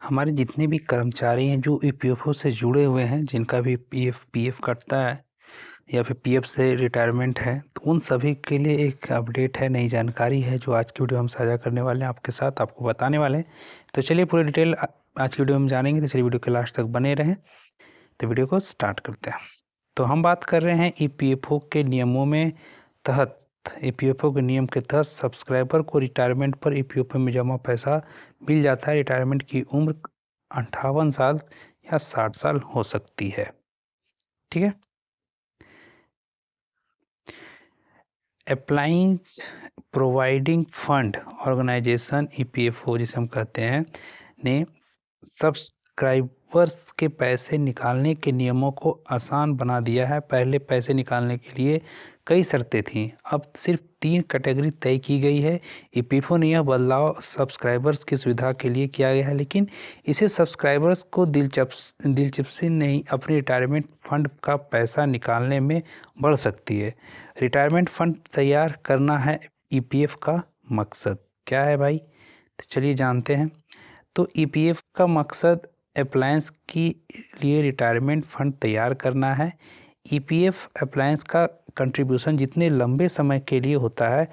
हमारे जितने भी कर्मचारी हैं जो ईपीएफओ से जुड़े हुए हैं, जिनका भी पीएफ कटता है या फिर पीएफ से रिटायरमेंट है, तो उन सभी के लिए एक अपडेट है, नई जानकारी है जो आज की वीडियो हम साझा करने वाले हैं आपके साथ, आपको बताने वाले हैं। तो चलिए पूरी डिटेल आज की वीडियो में जानेंगे, तो चलिए वीडियो के लास्ट तक बने रहें। तो वीडियो को स्टार्ट करते हैं। तो हम बात कर रहे हैं ईपीएफओ के नियमों में तहत ईपीएफओ के नियम के तहत सब्सक्राइबर को रिटायरमेंट पर ईपीएफओ में जमा पैसा मिल जाता है। रिटायरमेंट की उम्र 58 साल या 60 साल हो सकती है। ठीक है। Appliances providing fund organisation EPFO जिसे हम कहते हैं ने सब्सक्राइबर्स के पैसे निकालने के नियमों को आसान बना दिया है। पहले पैसे निकालने के लिए कई शर्तें थीं, अब सिर्फ 3 कैटेगरी तय की गई है। ईपीएफओ ने यह बदलाव सब्सक्राइबर्स की सुविधा के लिए किया गया है, लेकिन इसे सब्सक्राइबर्स को दिलचस्पी नहीं अपने रिटायरमेंट फंड का पैसा निकालने में बढ़ सकती है। रिटायरमेंट फंड तैयार करना है ईपीएफ का मकसद। क्या है भाई? तो चलिए जानते हैं। तो ईपीएफ का मकसद अप्लायंस के लिए रिटायरमेंट फंड तैयार करना है। ईपीएफ अप्लायंस का कंट्रीब्यूशन जितने लंबे समय के लिए होता है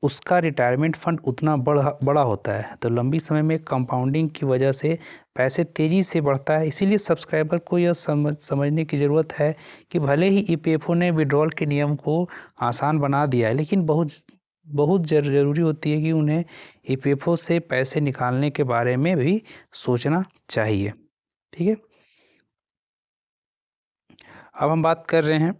उसका रिटायरमेंट फंड उतना बड़ा होता है। तो लंबी समय में कंपाउंडिंग की वजह से पैसे तेज़ी से बढ़ता है। इसीलिए सब्सक्राइबर को यह समझने की ज़रूरत है कि भले ही ईपीएफओ ने विड्रॉल के नियम को आसान बना दिया है, लेकिन बहुत ज़रूरी होती है कि उन्हें ईपीएफओ से पैसे निकालने के बारे में भी सोचना चाहिए। ठीक है। अब हम बात कर रहे हैं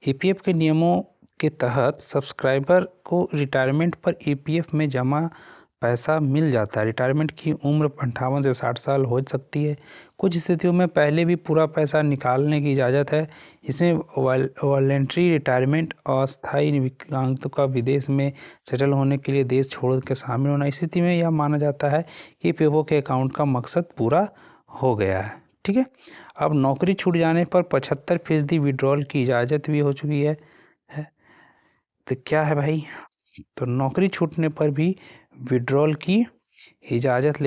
ईपीएफ के नियमों के तहत सब्सक्राइबर को रिटायरमेंट पर ईपीएफ में जमा पैसा मिल जाता है। रिटायरमेंट की उम्र 58 से 60 साल हो सकती है। कुछ स्थितियों में पहले भी पूरा पैसा निकालने की इजाज़त है। इसमें वॉलंटरी रिटायरमेंट, अस्थायी विकलांगता का विदेश में सेटल होने के लिए देश छोड़ के शामिल होना, स्थिति में यह माना जाता है कि ईपीएफओ के अकाउंट का मकसद पूरा हो गया है। ठीक है। अब नौकरी छूट जाने पर 75% विड्रॉल की इजाज़त भी हो चुकी है। तो क्या है भाई? तो नौकरी छूटने पर भी विड्रॉल की इजाज़त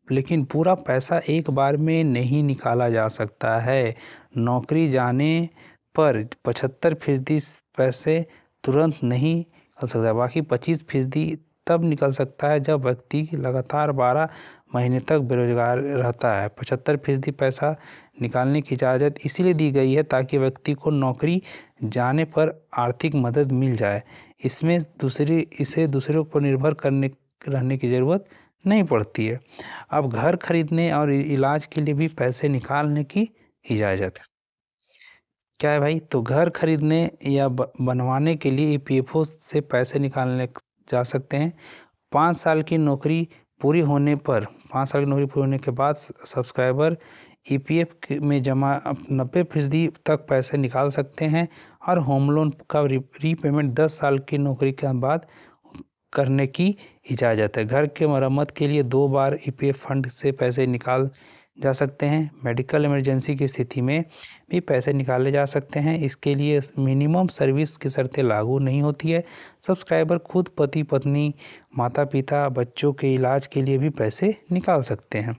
लेकिन पूरा पैसा एक बार में नहीं निकाला जा सकता है। नौकरी जाने पर 75% पैसे तुरंत नहीं निकल सकता, बाकी 25% तब निकल सकता है जब व्यक्ति लगातार 12 महीने तक बेरोजगार रहता है। 75% पैसा निकालने की इजाज़त इसीलिए दी गई है ताकि व्यक्ति को नौकरी जाने पर आर्थिक मदद मिल जाए। इसे दूसरों पर निर्भर रहने की ज़रूरत नहीं पड़ती है। अब घर खरीदने और इलाज के लिए भी पैसे निकालने की इजाज़त है। क्या है भाई? तो घर खरीदने या बनवाने के लिए ईपीएफओ से पैसे निकालने जा सकते हैं। 5 साल की नौकरी पूरी होने के बाद सब्सक्राइबर ईपीएफ में जमा 90% तक पैसे निकाल सकते हैं और होम लोन का रीपेमेंट 10 साल की नौकरी के बाद करने की इजाज़त है। घर के मरम्मत के लिए 2 बार ईपीएफ फंड से पैसे निकाल जा सकते हैं। मेडिकल इमरजेंसी की स्थिति में भी पैसे निकाले जा सकते हैं। इसके लिए मिनिमम सर्विस की शर्तें लागू नहीं होती है। सब्सक्राइबर खुद पति पत्नी, माता पिता, बच्चों के इलाज के लिए भी पैसे निकाल सकते हैं।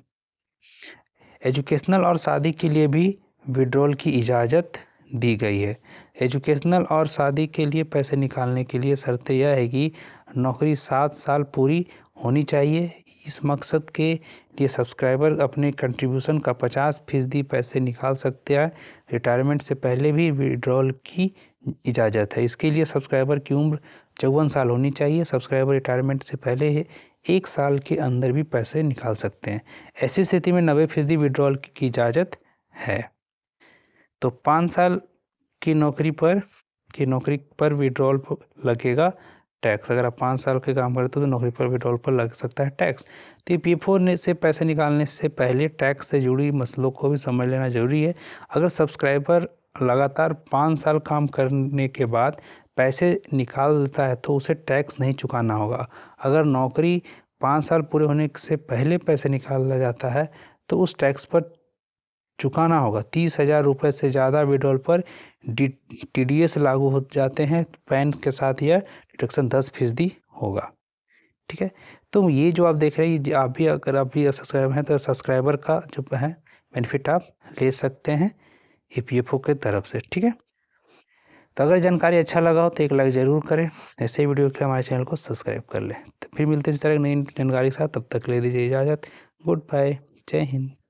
एजुकेशनल और शादी के लिए भी विड्रॉल की इजाज़त दी गई है। एजुकेशनल और शादी के लिए पैसे निकालने के लिए शर्त यह है कि नौकरी 7 साल पूरी होनी चाहिए। इस मकसद के लिए सब्सक्राइबर अपने कंट्रीब्यूशन का 50% पैसे निकाल सकते हैं। रिटायरमेंट से पहले भी विड्रॉल की इजाज़त है। इसके लिए सब्सक्राइबर की उम्र 54 साल होनी चाहिए। सब्सक्राइबर रिटायरमेंट से पहले 1 साल के अंदर भी पैसे निकाल सकते हैं। ऐसी स्थिति में 90% विड्रॉल की इजाज़त है। तो 5 साल की नौकरी पर विड्रॉल लगेगा टैक्स। अगर आप 5 साल के काम करते हो तो नौकरी पर विड्रॉल पर लग सकता है टैक्स। तो ईपीएफओ से पैसे निकालने से पहले टैक्स से जुड़ी मसलों को भी समझ लेना जरूरी है। अगर सब्सक्राइबर लगातार 5 साल काम करने के बाद पैसे निकालता है तो उसे टैक्स नहीं चुकाना होगा। अगर नौकरी 5 साल पूरे होने से पहले पैसे निकाला जाता है तो उस टैक्स पर चुकाना होगा। 30,000 रुपये से ज़्यादा विड्रॉल पर टीडीएस लागू हो जाते हैं। पैन के साथ यह डिडक्शन 10% होगा। ठीक है। तो ये जो आप देख रहे हैं, आप भी अगर आप भी सब्सक्राइबर हैं तो सब्सक्राइबर का जो है बेनिफिट आप ले सकते हैं EPFO के तरफ से, ठीक है। तो अगर जानकारी अच्छा लगा हो तो एक लाइक ज़रूर करें, ऐसे ही वीडियो के लिए हमारे चैनल को सब्सक्राइब कर लें। तो फिर मिलते हैं इस तरह की नई जानकारी के साथ, तब तक ले दीजिए इजाज़त। गुड बाय, जय हिंद।